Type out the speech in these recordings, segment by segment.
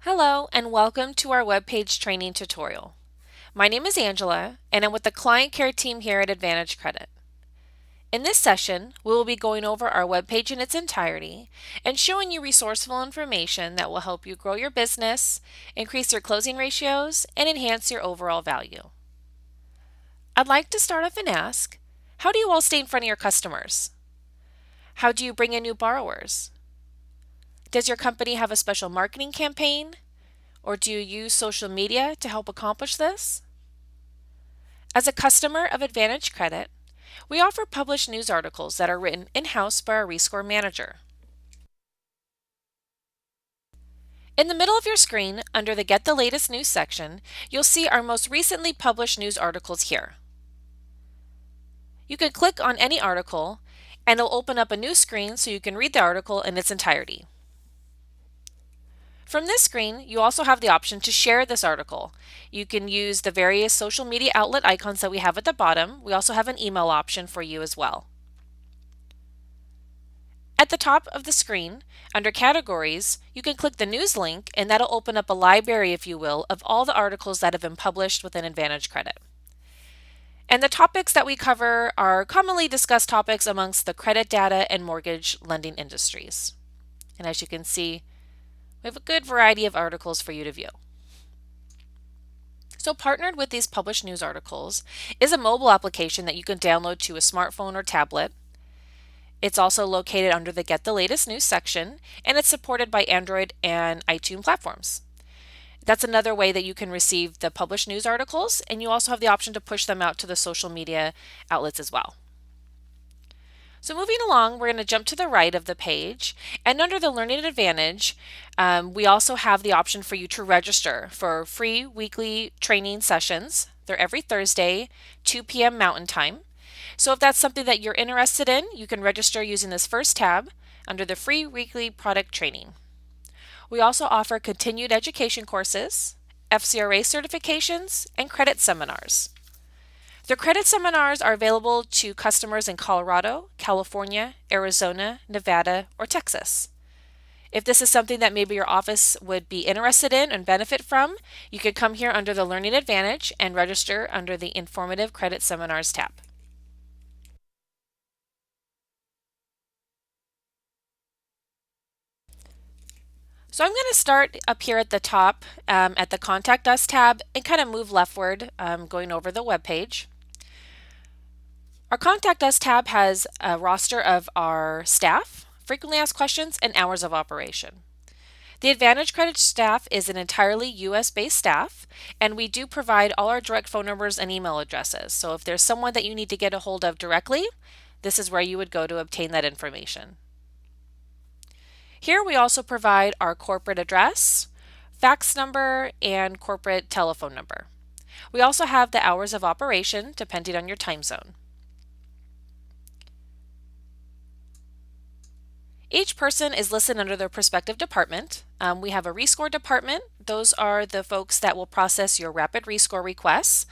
Hello and welcome to our webpage training tutorial. My name is Angela and I'm with the client care team here at Advantage Credit. In this session, we will be going over our webpage in its entirety and showing you resourceful information that will help you grow your business, increase your closing ratios, and enhance your overall value. I'd like to start off and ask, how do you all stay in front of your customers? How do you bring in new borrowers? Does your company have a special marketing campaign? Or do you use social media to help accomplish this? As a customer of Advantage Credit, we offer published news articles that are written in-house by our Rescore manager. In the middle of your screen, under the Get the Latest News section, you'll see our most recently published news articles here. You can click on any article and it'll open up a new screen so you can read the article in its entirety. From this screen, you also have the option to share this article. You can use the various social media outlet icons that we have at the bottom. We also have an email option for you as well. At the top of the screen, under Categories, you can click the News link and that'll open up a library, if you will, of all the articles that have been published within Advantage Credit. And the topics that we cover are commonly discussed topics amongst the credit data and mortgage lending industries. And as you can see, we have a good variety of articles for you to view. So partnered with these published news articles is a mobile application that you can download to a smartphone or tablet. It's also located under the Get the Latest News section, and it's supported by Android and iTunes platforms. That's another way that you can receive the published news articles, and you also have the option to push them out to the social media outlets as well. So moving along, we're going to jump to the right of the page, and under the Learning Advantage, we also have the option for you to register for free weekly training sessions. They're every Thursday, 2 p.m. Mountain Time. So if that's something that you're interested in, you can register using this first tab under the free weekly product training. We also offer continued education courses, FCRA certifications, and credit seminars. The credit seminars are available to customers in Colorado, California, Arizona, Nevada, or Texas. If this is something that maybe your office would be interested in and benefit from, you could come here under the Learning Advantage and register under the Informative Credit Seminars tab. So I'm going to start up here at the top at the Contact Us tab and kind of move leftward, going over the web page. Our Contact Us tab has a roster of our staff, frequently asked questions, and hours of operation. The Advantage Credit staff is an entirely US-based staff, and we do provide all our direct phone numbers and email addresses. So if there's someone that you need to get a hold of directly, this is where you would go to obtain that information. Here we also provide our corporate address, fax number, and corporate telephone number. We also have the hours of operation depending on your time zone. Each person is listed under their respective department. We have a rescore department. Those are the folks that will process your rapid rescore requests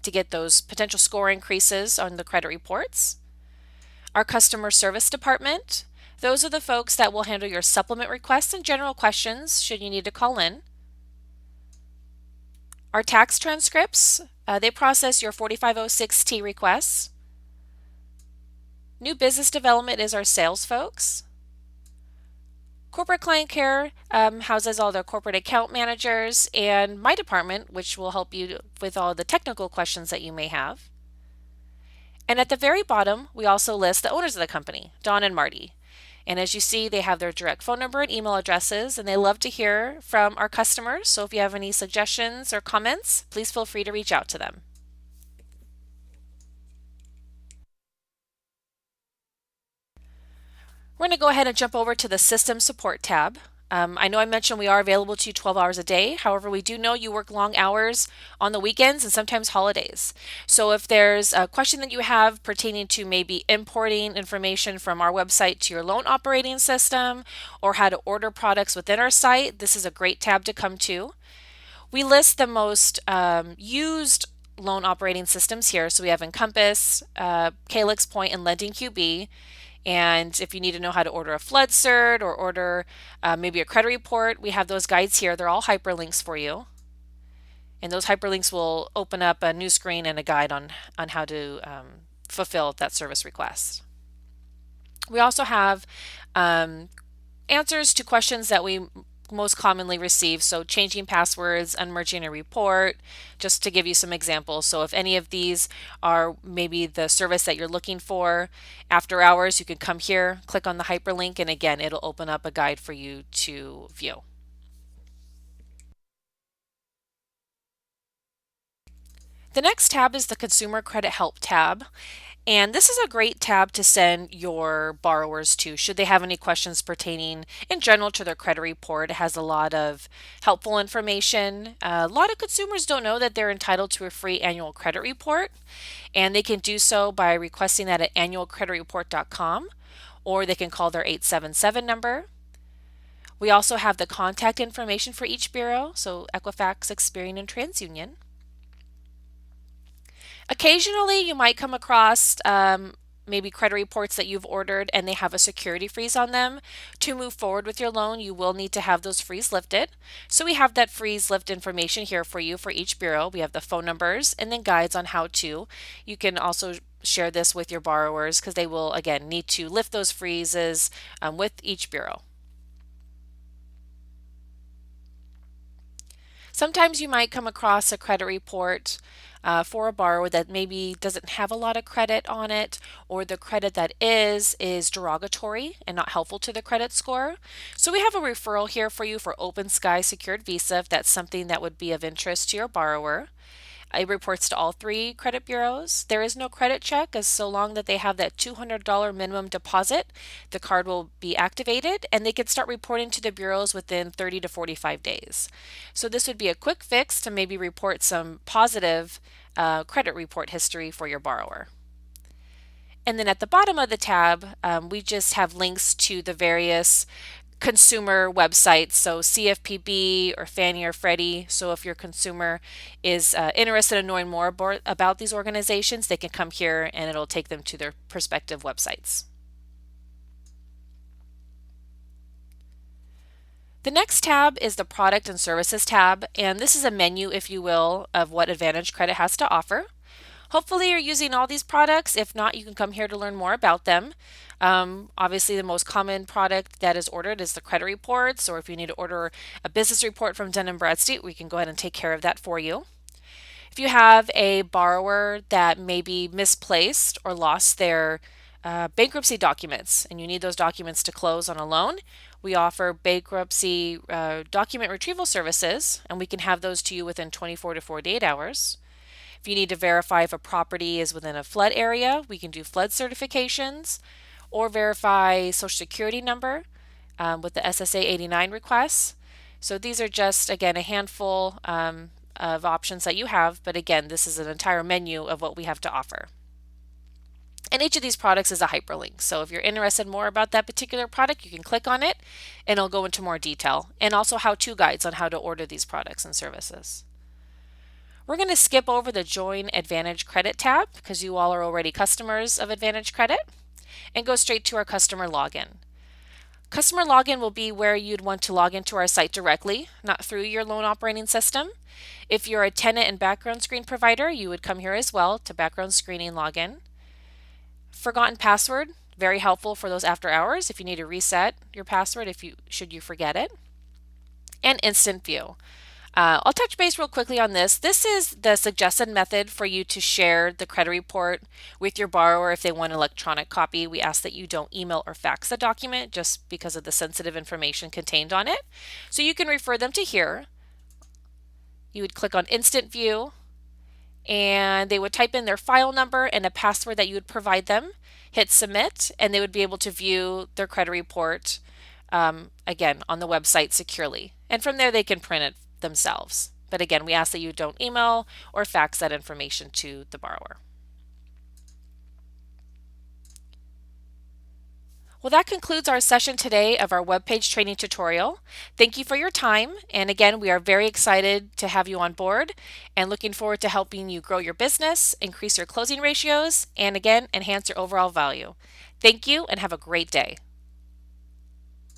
to get those potential score increases on the credit reports. Our customer service department. Those are the folks that will handle your supplement requests and general questions should you need to call in. Our tax transcripts, they process your 4506T requests. New business development is our sales folks. Corporate client care houses all the corporate account managers, and my department, which will help you with all the technical questions that you may have. And at the very bottom, we also list the owners of the company, Don and Marty. And as you see, they have their direct phone number and email addresses, and they love to hear from our customers. So if you have any suggestions or comments, please feel free to reach out to them. We're going to go ahead and jump over to the System Support tab. I know I mentioned we are available to you 12 hours a day. However, we do know you work long hours on the weekends and sometimes holidays. So if there's a question that you have pertaining to maybe importing information from our website to your loan operating system or how to order products within our site, this is a great tab to come to. We list the most used loan operating systems here. So we have Encompass, Calyx Point, and LendingQB. And if you need to know how to order a flood cert or order maybe a credit report, we have those guides here. They're all hyperlinks for you. And those hyperlinks will open up a new screen and a guide on how to fulfill that service request. We also have answers to questions that we most commonly receive. So changing passwords, unmerging a report, just to give you some examples. So if any of these are maybe the service that you're looking for after hours, you can come here, click on the hyperlink, and again, it'll open up a guide for you to view. The next tab is the Consumer Credit Help tab. And this is a great tab to send your borrowers to should they have any questions pertaining in general to their credit report. It has a lot of helpful information. A lot of consumers don't know that they're entitled to a free annual credit report, and they can do so by requesting that at annualcreditreport.com, or they can call their 877 number. We also have the contact information for each bureau, so Equifax, Experian, and TransUnion. Occasionally, you might come across maybe credit reports that you've ordered and they have a security freeze on them. To move forward with your loan, you will need to have those freeze lifted. So we have that freeze lift information here for you for each bureau. We have the phone numbers and then guides on how to. You can also share this with your borrowers because they will, again, need to lift those freezes with each bureau. Sometimes you might come across a credit report for a borrower that maybe doesn't have a lot of credit on it, or the credit that is derogatory and not helpful to the credit score. So we have a referral here for you for Open Sky Secured Visa if that's something that would be of interest to your borrower. It reports to all 3 credit bureaus. There is no credit check as so long that they have that $200 minimum deposit, the card will be activated and they can start reporting to the bureaus within 30 to 45 days. So this would be a quick fix to maybe report some positive credit report history for your borrower. And then at the bottom of the tab, we just have links to the various consumer websites, so CFPB or Fannie or Freddie. So if your consumer is interested in knowing more about these organizations, they can come here and it'll take them to their respective websites. The next tab is the Product and Services tab, and this is a menu, if you will, of what Advantage Credit has to offer. Hopefully you're using all these products. If not, you can come here to learn more about them. Obviously, the most common product that is ordered is the credit reports, or if you need to order a business report from Dun & Bradstreet, we can go ahead and take care of that for you. If you have a borrower that may be misplaced or lost their bankruptcy documents and you need those documents to close on a loan, we offer bankruptcy document retrieval services, and we can have those to you within 24 to 48 hours. If you need to verify if a property is within a flood area, we can do flood certifications or verify Social Security number with the SSA 89 requests. So these are just, again, a handful of options that you have, but again, this is an entire menu of what we have to offer. And each of these products is a hyperlink. So if you're interested more about that particular product, you can click on it and it'll go into more detail, and also how-to guides on how to order these products and services. We're going to skip over the Join Advantage Credit tab because you all are already customers of Advantage Credit, and go straight to our customer login. Customer login will be where you'd want to log into our site directly, not through your loan operating system. If you're a tenant and background screen provider, you would come here as well to background screening login. Forgotten password, very helpful for those after hours if you need to reset your password should you forget it. And instant view. I'll touch base real quickly on this. This is the suggested method for you to share the credit report with your borrower if they want an electronic copy. We ask that you don't email or fax the document just because of the sensitive information contained on it. So you can refer them to here. You would click on Instant View, and they would type in their file number and a password that you would provide them, hit Submit, and they would be able to view their credit report again on the website securely. And from there they can print it themselves. But again, we ask that you don't email or fax that information to the borrower. Well, that concludes our session today of our web page training tutorial. Thank you for your time. And again, we are very excited to have you on board and looking forward to helping you grow your business, increase your closing ratios, and again, enhance your overall value. Thank you and have a great day.